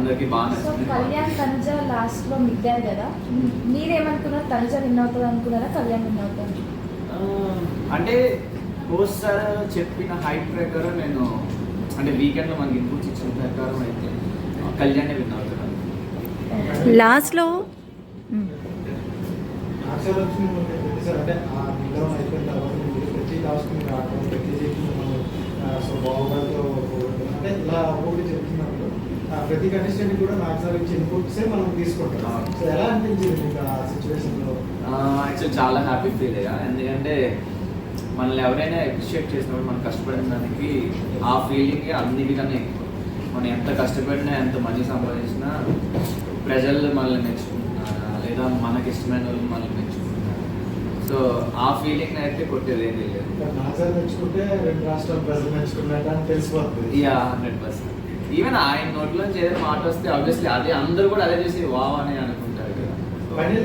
అందరికి బాగా సో నచ్చింది. కళ్యాణ్ తనుజ లాస్ట్ లో మిగ్గారు కదా, మీరేమనుకున్నారు? తనుజ విన్ అవుతుంది అనుకున్నారా, కళ్యాణ్ విన్ అవుతుంది? అంటే పోస్టర్ చెప్పిన హైప్ ప్రకారం నేను అంటే వీకెండ్ లో మనకి ఇన్పుట్స్ ఇచ్చిన ప్రకారం అయితే కళ్యాణ్ విన్ అవుతున్నాను. లాస్ట్లో అంటే ఆ విగ్రహం అయిపోయిన తర్వాత మీరు ప్రతి టాస్క్ మీరు ఆడటం ప్రతి సో బాగుపడుతూ అంటే ఇలా ఒకటి చెప్తున్నప్పుడు ప్రతి కంటెస్టెంట్ కూడా నాకు ఇచ్చే ఇన్పుట్సే మనం తీసుకుంటాం. సో ఎలా అనిపించింది మీకు ఆ సిచ్యువేషన్లో? యాక్చువల్ చాలా హ్యాపీ ఫీల్ అయ్యా, ఎందుకంటే మనల్ని ఎవరైనా అప్రిషియేట్ చేసినప్పుడు మనం కష్టపడిన దానికి ఆ ఫీలింగ్ అన్నిటికన్నా ఎక్కువ. మనం ఎంత కష్టపడినా ఎంత మనీ సంపాదించినా ప్రజలు మనల్ని మెచ్చుకుంటున్నారా లేదా మనకి ఇష్టమైన వాళ్ళు మనల్ని మెచ్చుకుంటున్నారా, సో ఆ ఫీలింగ్ అయితే కొట్టేది ఏం లేదు. నాజర్ మెచ్చుకుంటే 2 రాష్ట్రాల ప్రజలు మెచ్చుకున్నట్టు అని తెలిసిపోతుంది. యా 100%. ఈవెన్ ఆయన నోట్లోంచి ఏదైనా మాట వస్తే ఆబ్వియస్లీ అదే అందరూ కూడా అదే చేసి వావ్ అని అనుకుంటారు కదా. ఫైనల్లీ